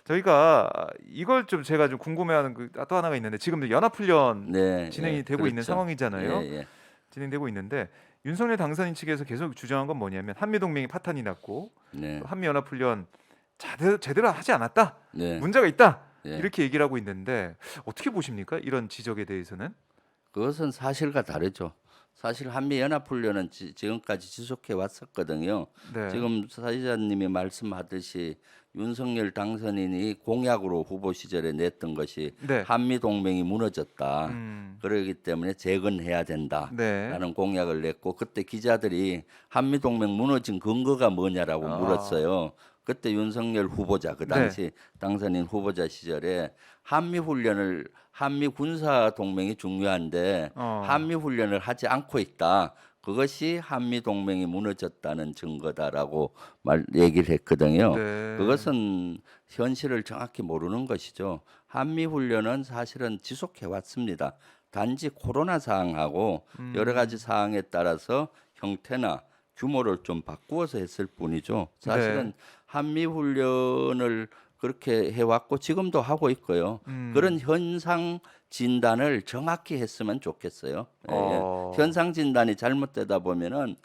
저희가 이걸 좀 제가 좀 궁금해하는 또 하나가 있는데 지금 연합훈련 네, 진행이 예, 되고 있는 그렇죠. 예, 상황이잖아요. 예, 진행되고 있는데 윤석열 당선인 측에서 계속 주장한 건 뭐냐면 한미 동맹이 파탄이 났고 또 네, 한미 연합훈련 제대로 하지 않았다. 네, 문제가 있다. 예. 이렇게 얘기를 하고 있는데 어떻게 보십니까? 이런 지적에 대해서는? 그것은 사실과 다르죠. 사실 한미 연합훈련은 지금까지 지속해 왔었거든요. 네. 지금 사회자님이 말씀하듯이 윤석열 당선인이 공약으로 후보 시절에 냈던 것이 네. 한미 동맹이 무너졌다. 음. 그러기 때문에 재건해야 네. 된다라는 공약을 냈고 그때 기자들이 한미 동맹 무너진 근거가 뭐냐라고 아. 물었어요. 그때 윤석열 후보자 그 네. 당시 당선인 후보자 시절에 한미 군사 동맹이 중요한데 어. 한미 훈련을 하지 않고 있다. 그것이 한미 동맹이 무너졌다는 증거다라고 얘기를 했거든요. 네. 그것은 현실을 정확히 모르는 것이죠. 한미 훈련은 사실은 지속해 왔습니다. 단지 코로나 상황하고 여러 가지 음. 사항에 따라서 형태나 규모를 좀 바꾸어서 했을 뿐이죠. 네. 사실은 한미 훈련을 그렇게 해왔고 지금도 하고 있고요. 그런 음. 현상 진단을 정확히 했으면 좋겠어요. 예, 예. 어. 현상 진단이 잘못되다 보면은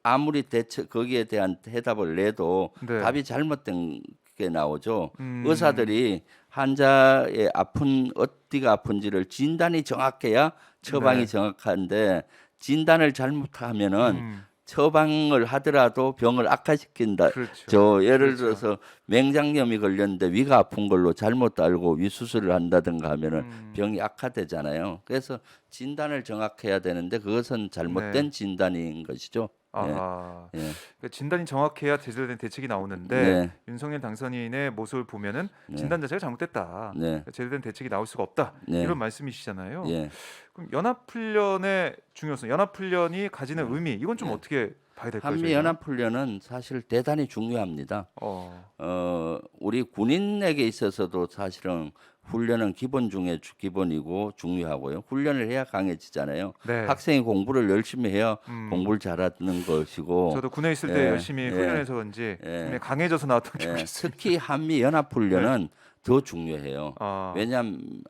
아무리 대처 거기에 대한 해답을 내도 네. 답이 잘못된 게 나오죠. 음. 의사들이 환자의 어디가 아픈지를 진단이 정확해야 처방이 네. 정확한데 진단을 잘못하면은 음. 처방을 하더라도 병을 악화시킨다. 그렇죠. 저 예를 그렇죠. 들어서 맹장염이 걸렸는데 위가 아픈 걸로 잘못 알고 위수술을 한다든가 하면은 음. 병이 악화되잖아요. 그래서 진단을 정확해야 되는데 그것은 네. 잘못된 진단인 것이죠. 예, 아하. 예, 진단이 정확해야 제대로 된 대책이 나오는데 네, 윤석열 당선인의 모습을 보면은 네, 진단 자체가 잘못됐다. 네, 제대로 된 대책이 나올 수가 없다. 이런 네, 말씀이시잖아요. 예, 그럼 연합훈련의 중요성, 연합훈련이 가지는 네, 의미 이건 좀 예. 어떻게 봐야 될까요, 한미 저희가? 연합훈련은 사실 대단히 중요합니다. 어. 우리 군인에게 있어서도 사실은 훈련은 기본 중에 기본이고 중요하고요. 훈련을 해야 강해지잖아요. 네. 학생이 공부를 열심히 해야 음. 공부를 잘하는 것이고, 저도 군에 있을 때 예, 열심히 예, 훈련해서 그런지 굉장히 예, 강해져서 나왔던 기억이 예. 있습니다. 특히 한미 네. 연합훈련은 더 중요해요. 아. 왜냐하면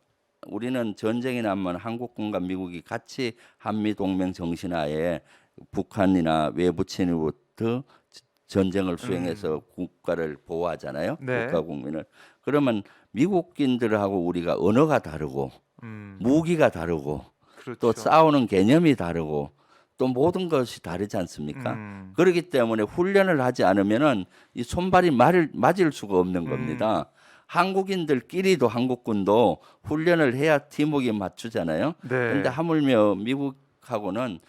우리는 전쟁이 나면 한국군과 미국이 같이 한미 동맹 정신하에 북한이나 외부 침입부터 전쟁을 수행해서 음. 국가를 보호하잖아요. 국가 네. 국민을. 그러면 미국인들하고 우리가 언어가 다르고 음. 무기가 다르고 또 그렇죠. 싸우는 개념이 다르고 또 모든 것이 다르지 않습니까? 음. 그렇기 때문에 훈련을 하지 않으면은 이 손발이 맞을 수가 없는 음. 겁니다. 한국인들끼리도 한국군도 훈련을 해야 팀워크에 맞추잖아요. 근데 네. 하물며 미국하고는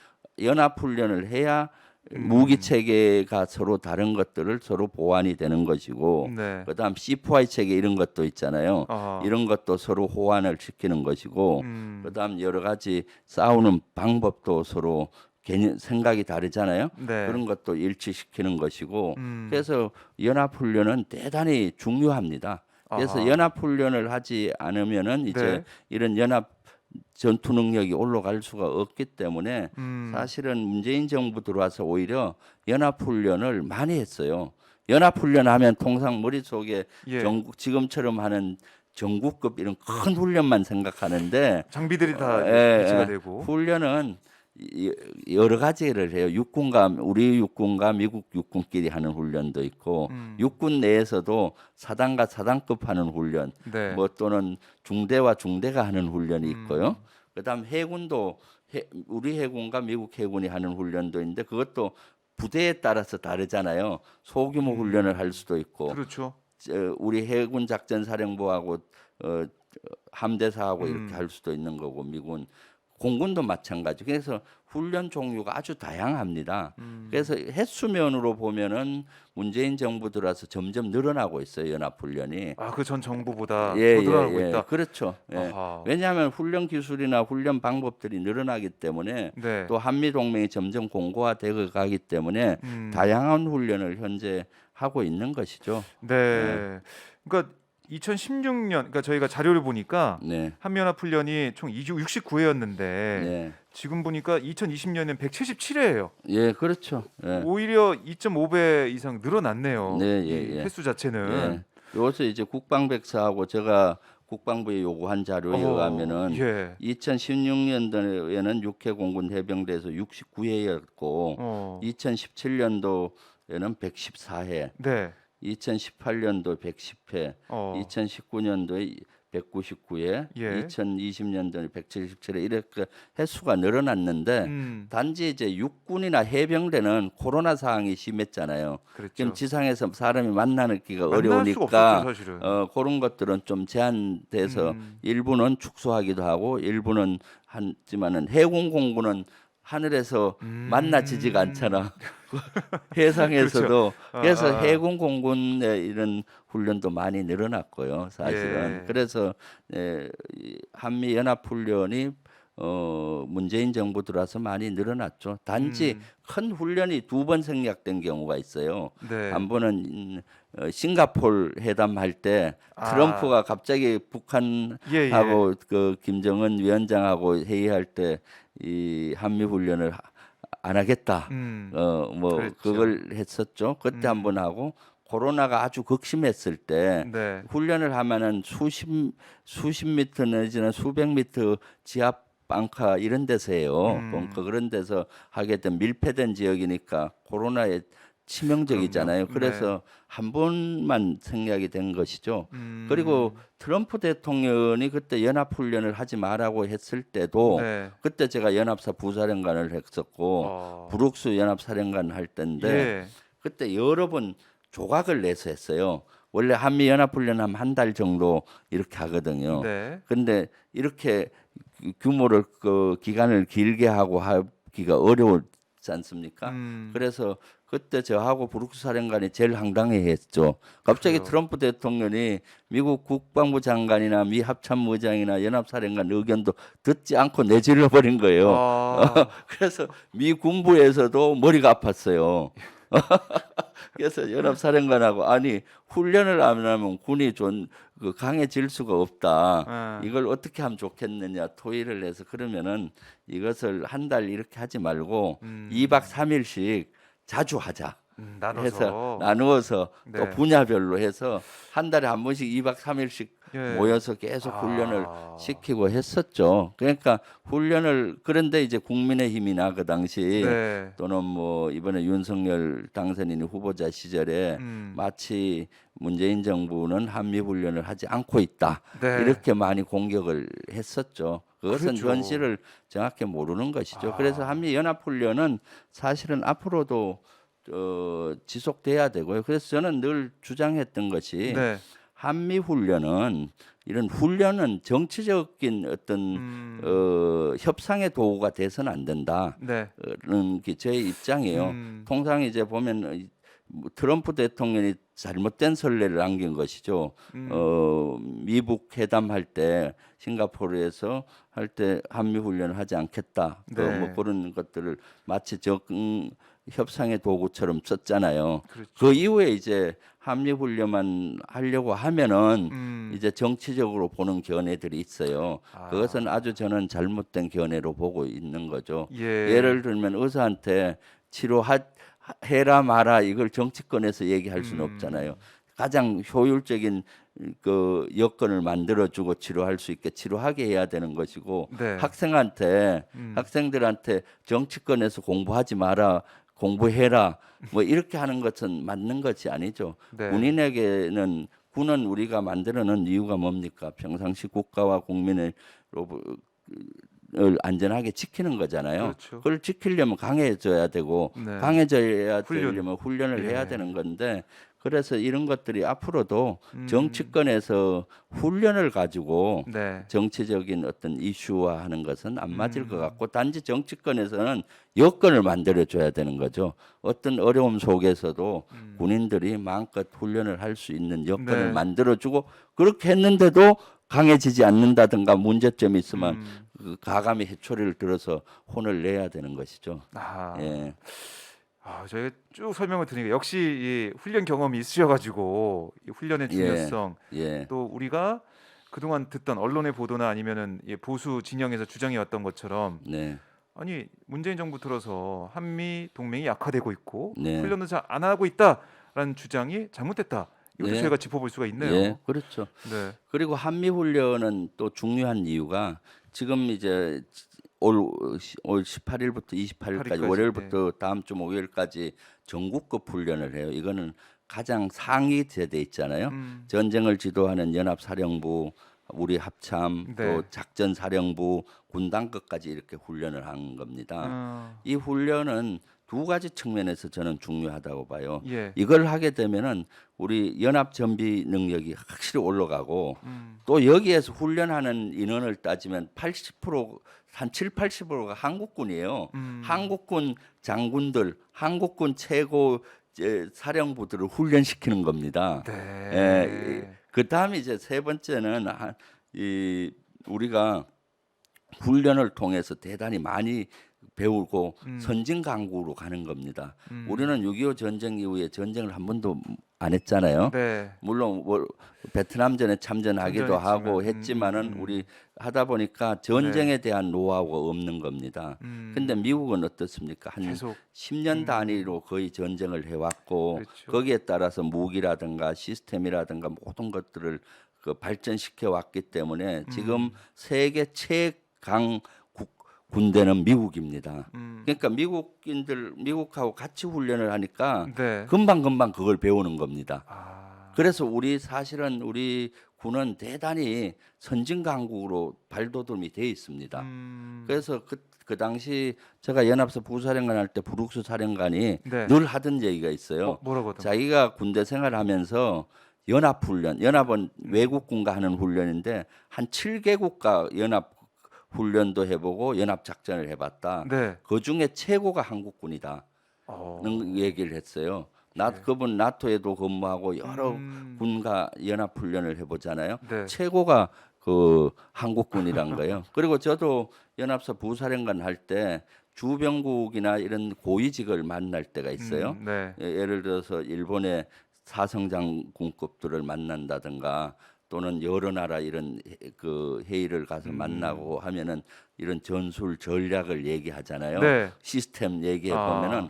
연합 훈련을 해야 무기 음. 체계가 서로 다른 것들을 서로 보완이 되는 것이고 네. 그다음 C4I 체계 이런 것도 있잖아요. 아. 이런 것도 서로 호환을 시키는 것이고 음. 그다음 여러 가지 싸우는 방법도 서로 개념 생각이 다르잖아요. 네. 그런 것도 일치시키는 것이고 음. 그래서 연합 훈련은 대단히 중요합니다. 그래서 아하. 연합 훈련을 하지 않으면은 이제 네. 이런 연합 전투 능력이 올라갈 수가 없기 때문에 음. 사실은 문재인 정부 들어와서 오히려 연합 훈련을 많이 했어요. 연합 훈련하면 통상 머릿속에 예. 전국 지금처럼 하는 전국급 이런 큰 훈련만 생각하는데 장비들이 다 예, 이제 배치가 예. 되고. 훈련은 여러 가지를 해요. 우리 육군과 미국 육군끼리 하는 훈련도 있고 음. 육군 내에서도 사단과 사단급 하는 훈련, 네. 뭐 또는 중대와 중대가 하는 훈련이 있고요. 음. 그다음 해군도 우리 해군과 미국 해군이 하는 훈련도 있는데 그것도 부대에 따라서 다르잖아요. 소규모 훈련을 할 수도 있고 그렇죠. 우리 해군 작전 사령부하고 어, 함대사하고 이렇게 음. 할 수도 있는 거고 미군 공군도 마찬가지. 그래서 훈련 종류가 아주 다양합니다. 음. 그래서 횟수면으로 보면은 문재인 정부 들어서 점점 늘어나고 있어요. 연합 훈련이. 아 그 전 정부보다 더 늘어나고 예. 있다. 그렇죠. 예. 아하. 왜냐하면 훈련 기술이나 훈련 방법들이 늘어나기 때문에 네. 또 한미 동맹이 점점 공고화되어 가기 때문에 음. 다양한 훈련을 현재 하고 있는 것이죠. 예. 네. 그러니까 2016년 그러니까 저희가 자료를 보니까 네. 한미연합훈련이 총 69회였는데 네. 지금 보니까 2020년엔 177회예요. 예, 그렇죠. 예. 오히려 2.5배 이상 늘어났네요. 네, 이 예, 횟수 예. 자체는. 예. 요새 이제 국방백사하고 제가 국방부에 요구한 자료에 의하면은 예. 2016년도에는 육해 공군 해병대에서 69회였고 어. 2017년도에는 114회, 네. 2018년도 110회, 어. 2019년도에 199회, 예. 2020년도에 177회 이렇게 횟수가 늘어났는데 단지 이제 육군이나 해병대는 코로나 상황이 심했잖아요. 지금 그랬죠. 지상에서 사람이 만나기가 만날 수가 없었죠, 어려우니까 사실은. 그런 것들은 좀 제한돼서 음. 일부는 축소하기도 하고 일부는 하지만은 해군 공군은 하늘에서 만나지지가 않잖아. 그렇죠. 해상에서도 그래서 아. 해군 공군의 이런 훈련도 많이 늘어났고요. 사실은 예. 그래서 이 한미 연합 훈련이 문재인 정부 들어와서 많이 늘어났죠. 단지 음. 큰 훈련이 두 번 생략된 경우가 있어요. 네. 한 번은 싱가포르 회담할 때 아. 트럼프가 갑자기 북한하고 예예. 그 김정은 위원장하고 회의할 때 이 한미 훈련을 안 하겠다. 뭐 그랬죠. 그걸 했었죠. 그때 한 번 하고 코로나가 아주 극심했을 때 네. 훈련을 하면은 수십 미터 내지는 수백 미터 지하 방카 이런 데서 해요. 그런 데서 하게 된 밀폐된 지역이니까 코로나에 치명적이잖아요. 그럼요. 그래서 한 번만 생략이 된 것이죠. 네. 그리고 트럼프 대통령이 그때 연합훈련을 하지 말라고 했을 때도 네. 그때 제가 연합사 부사령관을 했었고 어. 브룩스 연합사령관 할 때인데 예. 그때 여러 번 조각을 내서 했어요. 원래 한미 연합훈련하면 한 달 정도 이렇게 하거든요. 네. 근데 이렇게 규모를 그 기간을 길게 하고 하기가 어려웠지 않습니까? 그래서 그때 저하고 브룩스 사령관이 제일 황당해했죠. 갑자기 그래요. 트럼프 대통령이 미국 국방부 장관이나 미 합참의장이나 연합사령관 의견도 듣지 않고 내질러 버린 거예요. 아. 그래서 미 군부에서도 머리가 아팠어요. 그래서 연합사령관하고 아니 훈련을 안 하면 군이 좀 그 강해질 수가 없다. 예. 이걸 어떻게 하면 좋겠느냐 토의를 해서 그러면은 이것을 한 달 이렇게 하지 말고 2박 3일씩 자주 하자. 해서 나눠서. 나누어서 네. 또 분야별로 해서 한 달에 한 번씩 2박 3일씩 예. 모여서 계속 훈련을 아. 시키고 했었죠. 그러니까 훈련을 그런데 이제 국민의힘이나 그 당시 네. 또는 뭐 이번에 윤석열 당선인이 후보자 시절에 마치 문재인 정부는 한미 훈련을 하지 않고 있다. 네. 이렇게 많이 공격을 했었죠. 그것은 그렇죠. 현실을 정확히 모르는 것이죠. 아. 그래서 한미 연합 훈련은 사실은 앞으로도 지속돼야 되고요. 그래서 저는 늘 주장했던 것이 네. 한미 훈련은 이런 훈련은 정치적인 어떤 협상의 도구가 돼서는 안 된다. 네. 그런 게 제 입장이에요. 통상 이제 보면 뭐 트럼프 대통령이 잘못된 선례를 남긴 것이죠. 미북 회담할 때 싱가포르에서 할 때 한미 훈련을 하지 않겠다. 네. 뭐 그런 것들을 마치 협상의 도구처럼 썼잖아요. 그렇죠. 그 이후에 이제 한미 훈련만 하려고 하면은 이제 정치적으로 보는 견해들이 있어요. 아. 그것은 아주 저는 잘못된 견해로 보고 있는 거죠. 예. 예를 들면 의사한테 치료해라 마라 이걸 정치권에서 얘기할 수는 없잖아요. 가장 효율적인 그 여건을 만들어주고 치료할 수 있게 치료하게 해야 되는 것이고 네. 학생들한테 정치권에서 공부하지 마라 공부해라 뭐 이렇게 하는 것은 맞는 것이 아니죠. 네. 군인에게는 군은 우리가 만들어놓은 이유가 뭡니까? 평상시 국가와 국민을 안전하게 지키는 거잖아요. 그렇죠. 그걸 지키려면 강해져야 되고 네. 강해져야 훈련. 되려면 훈련을 예. 해야 되는 건데 그래서 이런 것들이 앞으로도 정치권에서 훈련을 가지고 네. 정치적인 어떤 이슈화하는 것은 안 맞을 것 같고 단지 정치권에서는 여건을 만들어 줘야 되는 거죠. 어떤 어려움 속에서도 군인들이 마음껏 훈련을 할 수 있는 여건을 네. 만들어 주고 그렇게 했는데도 강해지지 않는다든가 문제점이 있으면 그 가감히 해초리를 들어서 혼을 내야 되는 것이죠. 아. 예. 저희가 쭉 설명을 드리니까 역시 이 훈련 경험이 있으셔가지고 이 훈련의 중요성 예. 또 우리가 그동안 듣던 언론의 보도나 아니면은 이 보수 진영에서 주장해 왔던 것처럼 네. 아니 문재인 정부 들어서 한미 동맹이 약화되고 있고 네. 훈련도 잘 안 하고 있다라는 주장이 잘못됐다 이것도 네. 저희가 짚어볼 수가 있네요. 예, 그렇죠. 네. 그리고 한미 훈련은 또 중요한 이유가 지금 이제 올 18일부터 28일까지 8일까지, 월요일부터 다음 주 목요일까지 전국급 훈련을 해요. 이거는 가장 상위 세대 있잖아요. 전쟁을 지도하는 연합사령부, 우리 합참, 네. 또 작전사령부, 군단급까지 이렇게 훈련을 한 겁니다. 이 훈련은 두 가지 측면에서 저는 중요하다고 봐요. 예. 이걸 하게 되면은 우리 연합 정비 능력이 확실히 올라가고 또 여기에서 훈련하는 인원을 따지면 80%한 7, 80%가 한국군이에요. 한국군 장군들, 한국군 최고 사령부들을 훈련시키는 겁니다. 네. 그 다음에 이제 세 번째는 우리가 훈련을 통해서 대단히 많이 배우고 선진 강국으로 가는 겁니다. 우리는 6.25 전쟁 이후에 전쟁을 한 번도 안 했잖아요. 네. 물론 베트남전에 참전하기도 참전했지만, 하고 했지만은 우리 하다 보니까 전쟁에 대한 노하우가 없는 겁니다. 근데 미국은 어떻습니까? 한 계속 10년 단위로 거의 전쟁을 해왔고 그렇죠. 거기에 따라서 무기라든가 시스템이라든가 모든 것들을 그 발전시켜 왔기 때문에 지금 세계 최강 군대는 미국입니다. 그러니까 미국하고 같이 훈련을 하니까 네. 금방 그걸 배우는 겁니다. 아. 그래서 사실은 우리 군은 대단히 선진 강국으로 발돋움이 돼 있습니다. 그래서 그 당시 제가 연합사 부사령관 할 때 부룩수 사령관이 네. 늘 하던 얘기가 있어요. 뭐라고 하던가요? 자기가 군대 생활하면서 연합훈련, 연합은 외국군과 하는 훈련인데 한 7개국과 연합 훈련도 해보고 연합 작전을 해봤다. 네. 그 중에 최고가 한국군이다. 는 얘기를 했어요. 그분 나토에도 근무하고 여러 군과 연합 훈련을 해보잖아요. 네. 최고가 그 한국군이란 거예요. 그리고 저도 연합사 부사령관 할 때 주병국이나 이런 고위직을 만날 때가 있어요. 네. 예를 들어서 일본의 사성장군급들을 만난다든가 또는 여러 나라 이런 그 회의를 가서 만나고 하면은 이런 전술 전략을 얘기하잖아요. 네. 시스템 얘기해 보면은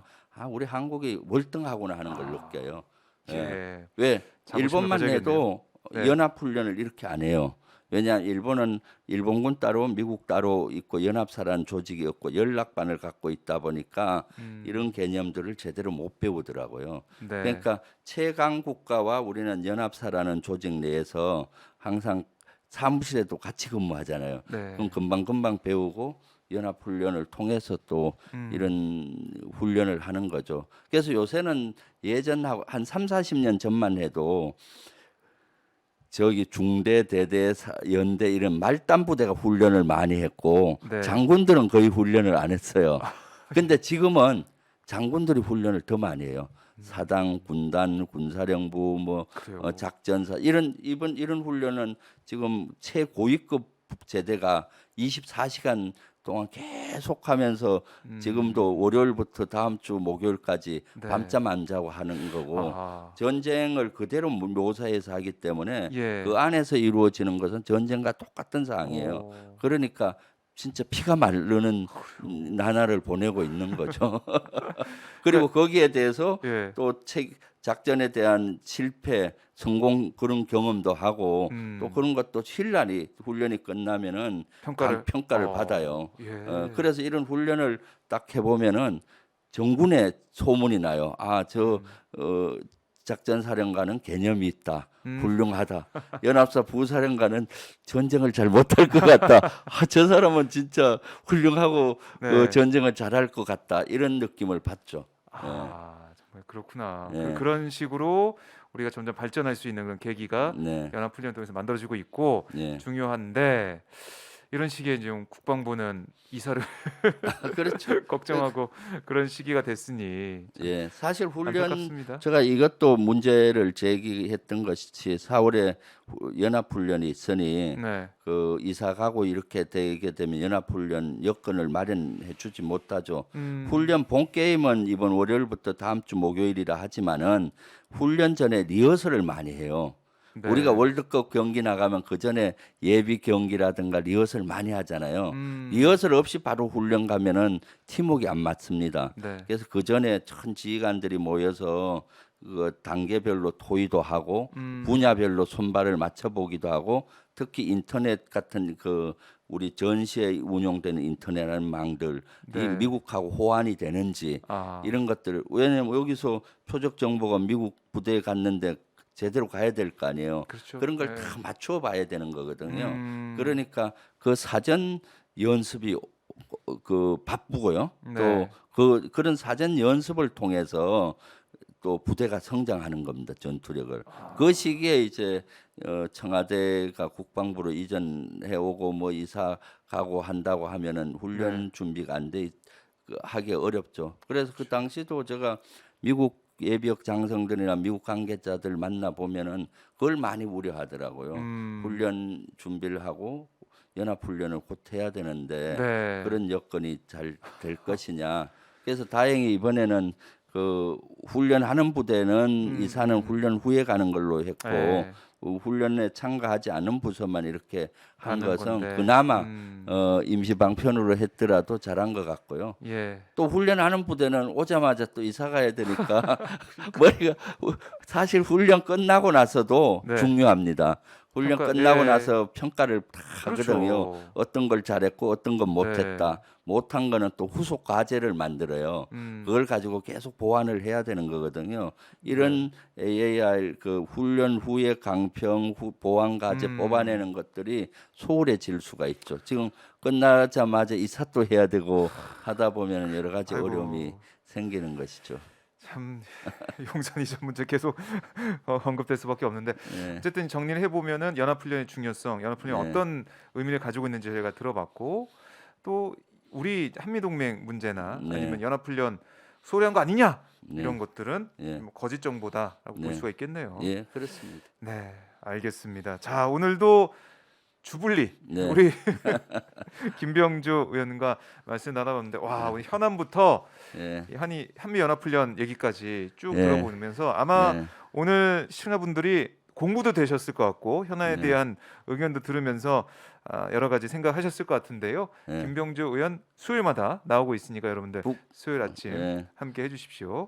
우리 한국이 월등하구나 하는 걸 느껴요. 예. 왜 자부심을 일본만 가져야겠네요. 해도 네. 연합 훈련을 이렇게 안 해요. 왜냐 일본은 일본군 따로 미국 따로 있고 연합사라는 조직이 없고 연락반을 갖고 있다 보니까 이런 개념들을 제대로 못 배우더라고요. 네. 그러니까 최강 국가와 우리는 연합사라는 조직 내에서 항상 사무실에도 같이 근무하잖아요. 네. 그럼 금방 배우고 연합 훈련을 통해서 또 이런 훈련을 하는 거죠. 그래서 요새는 예전하고 한 3, 40년 전만 해도 저기 중대, 대대, 연대 이런 말단 부대가 훈련을 많이 했고 네. 장군들은 거의 훈련을 안 했어요. 근데 지금은 장군들이 훈련을 더 많이 해요. 사당, 군단, 군사령부, 그래요. 작전사 이런 훈련은 지금 최고위급 제대가 24시간 동안 계속하면서 지금도 월요일부터 다음 주 목요일까지 네. 밤잠 안 자고 하는 거고 전쟁을 그대로 묘사해서 하기 때문에 예. 그 안에서 이루어지는 것은 전쟁과 똑같은 상황이에요. 그러니까 진짜 피가 마르는 나날을 보내고 있는 거죠. 그리고 거기에 대해서 예. 또 작전에 대한 실패, 성공 그런 경험도 하고 또 그런 것도 훈련이 끝나면은 평가를 받아요. 예. 그래서 이런 훈련을 딱 해보면은 정군의 소문이 나요. 작전사령관은 개념이 있다. 훌륭하다. 연합사 부사령관은 전쟁을 잘 못할 것 같다. 저 사람은 진짜 훌륭하고 네. 전쟁을 잘할 것 같다. 이런 느낌을 받죠. 정말 그렇구나. 네. 그런 식으로 우리가 점점 발전할 수 있는 그런 계기가 네. 연합훈련 통해서 만들어지고 있고 네. 중요한데 이런 시기에 지금 국방부는 이사를 그렇죠. 걱정하고 그런 시기가 됐으니 예, 사실 훈련 안타깝습니다. 제가 이것도 문제를 제기했던 것이 4월에 연합훈련이 있으니 네. 그 이사 가고 이렇게 되게 되면 연합훈련 여건을 마련해 주지 못하죠. 훈련 본 게임은 이번 월요일부터 다음 주 목요일이라 하지만은 훈련 전에 리허설을 많이 해요. 네. 우리가 월드컵 경기 나가면 그 전에 예비 경기라든가 리허설 많이 하잖아요. 리허설 없이 바로 훈련 가면은 팀워크가 안 맞습니다. 네. 그래서 그 전에 전 지휘관들이 모여서 그 단계별로 토의도 하고 분야별로 손발을 맞춰보기도 하고 특히 인터넷 같은 그 우리 전시에 운용되는 인터넷이라는 망들 이 네. 미국하고 호환이 되는지 이런 것들 왜냐면 여기서 표적 정보가 미국 부대에 갔는데 제대로 가야 될 거 아니에요. 그렇죠. 그런 걸 네. 다 맞춰 봐야 되는 거거든요. 음. 그러니까 그 사전 연습이 그 바쁘고요. 네. 또 그런 사전 연습을 통해서 또 부대가 성장하는 겁니다. 전투력을. 그 시기에 이제 청와대가 국방부로 이전해 오고 뭐 이사 가고 한다고 하면은 훈련 준비가 안 돼 하기 어렵죠. 그래서 그 당시도 제가 미국 예비역 장성들이나 미국 관계자들 만나 보면은 그걸 많이 우려하더라고요. 훈련 준비를 하고 연합 훈련을 곧 해야 되는데 네. 그런 여건이 잘 될 것이냐. 그래서 다행히 이번에는 그 훈련하는 부대는 이사는 훈련 후에 가는 걸로 했고 네. 훈련에 참가하지 않은 부서만 이렇게 한 하는 것은 건데. 그나마 임시 방편으로 했더라도 잘한 것 같고요. 예. 또 훈련하는 부대는 오자마자 또 이사 가야 되니까 머리가 사실 훈련 끝나고 나서도 네. 중요합니다. 훈련 평가, 끝나고 예. 나서 평가를 다 그렇죠. 하거든요. 어떤 걸 잘했고 어떤 건 못했다. 못한 거는 또 후속 과제를 만들어요. 그걸 가지고 계속 보완을 해야 되는 거거든요. 이런 AAR 그 훈련 후에 강평 보완 과제 뽑아내는 것들이 소홀해질 수가 있죠. 지금 끝나자마자 이사 또 해야 되고 하다 보면 여러 가지 아이고. 어려움이 생기는 것이죠. 참 용산 이전 문제 계속 언급될 수밖에 없는데 네. 어쨌든 정리를 해보면은 연합훈련의 중요성, 연합훈련 네. 어떤 의미를 가지고 있는지 저희가 들어봤고 또 우리 한미동맹 문제나 네. 아니면 연합훈련 소홀한 거 아니냐 네. 이런 것들은 예. 뭐 거짓 정보다라고 볼 네. 수가 있겠네요. 예, 그렇습니다. 네, 알겠습니다. 자, 오늘도 주불리 네. 우리 김병주 의원과 말씀 나눠봤는데 와 오늘 현안부터 예. 이 한미 연합훈련 얘기까지 쭉 네. 들어보면서 아마 네. 오늘 시청자분들이 공부도 되셨을 것 같고 현안에 네. 대한 의견도 들으면서 여러 가지 생각하셨을 것 같은데요. 네. 김병주 의원 수요일마다 나오고 있으니까 여러분들 수요일 아침 네. 함께 해주십시오.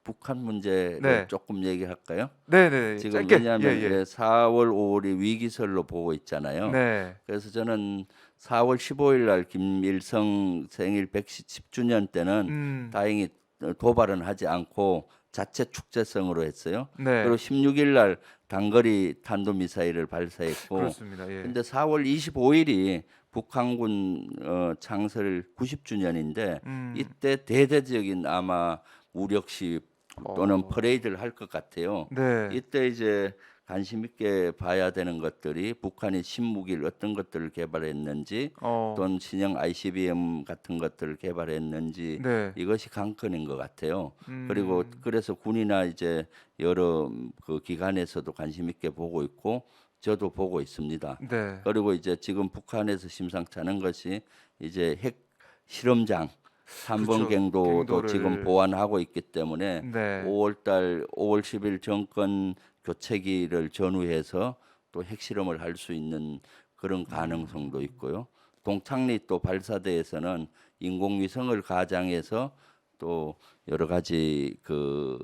북한 문제를 네. 조금 얘기할까요? 네네. 지금 짧게. 왜냐하면 예, 예. 4월 5월이 위기설로 보고 있잖아요. 네. 그래서 저는 4월 15일 날 김일성 생일 110주년 때는 다행히 도발은 하지 않고 자체 축제성으로 했어요. 네. 그리고 16일 날 단거리 탄도미사일을 발사했고 그렇습니다. 예. 근데 4월 25일이 북한군 창설 90주년인데 이때 대대적인 아마 무력시 또는 퍼레이드를 할 것 같아요. 네. 이때 이제 관심 있게 봐야 되는 것들이 북한이 신무기를 어떤 것들을 개발했는지 또는 신형 ICBM 같은 것들을 개발했는지 네. 이것이 관건인 것 같아요. 그리고 그래서 군이나 이제 여러 그 기관에서도 관심 있게 보고 있고 저도 보고 있습니다. 네. 그리고 이제 지금 북한에서 심상치 않은 것이 이제 핵 실험장 3번 갱도도 갱도를. 지금 보완하고 있기 때문에 네. 5월 10일 정권 교체기를 전후해서 또 핵실험을 할 수 있는 그런 가능성도 있고요. 동창리 또 발사대에서는 인공위성을 가장해서 또 여러 가지 그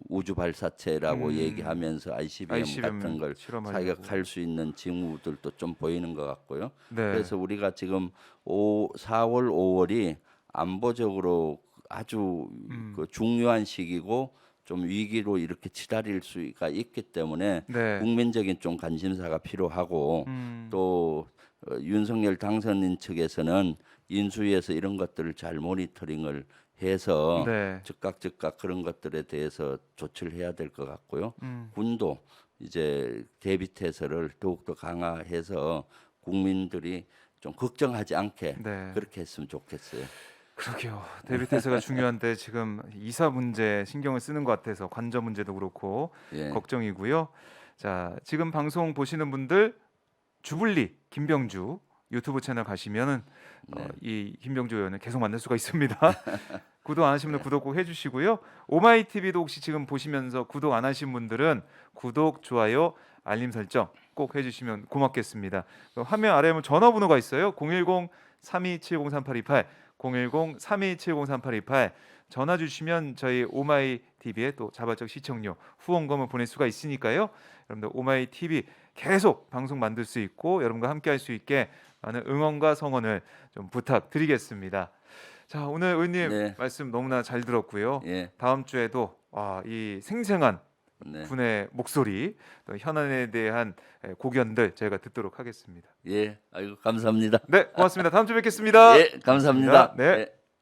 우주 발사체라고 얘기하면서 ICBM 같은 걸 실험하려고. 사격할 수 있는 징후들도 좀 보이는 것 같고요. 네. 그래서 우리가 지금 4월, 5월이 안보적으로 아주 그 중요한 시기고 좀 위기로 이렇게 치달을 수가 있기 때문에 네. 국민적인 좀 관심사가 필요하고 또 윤석열 당선인 측에서는 인수위에서 이런 것들을 잘 모니터링을 해서 네. 즉각 그런 것들에 대해서 조치를 해야 될 것 같고요. 군도 이제 대비태세를 더욱더 강화해서 국민들이 좀 걱정하지 않게 네. 그렇게 했으면 좋겠어요. 그러게요. 데뷔태세가 중요한데 지금 이사 문제 신경을 쓰는 것 같아서 관저 문제도 그렇고 예. 걱정이고요. 자, 지금 방송 보시는 분들 주불리 김병주 유튜브 채널 가시면은 이 김병주 의원을 계속 만날 수가 있습니다. 구독 안 하신 분들 구독 꼭 해주시고요. 오마이 TV도 혹시 지금 보시면서 구독 안 하신 분들은 구독, 좋아요, 알림 설정 꼭 해주시면 고맙겠습니다. 화면 아래에 보면 전화번호가 있어요. 010-3270-3828 010-3270-3828 전화 주시면 저희 오마이 TV에 또 자발적 시청료 후원금을 보낼 수가 있으니까요. 여러분들 오마이 TV 계속 방송 만들 수 있고 여러분과 함께할 수 있게 많은 응원과 성원을 좀 부탁드리겠습니다. 자, 오늘 의원님 네. 말씀 너무나 잘 들었고요. 예. 다음 주에도 이 생생한 네. 군의 목소리, 또 현안에 대한 고견들 저희가 듣도록 하겠습니다. 예. 아이고 감사합니다. 네, 고맙습니다. 다음 주에 뵙겠습니다. 예, 감사합니다. 네. 예.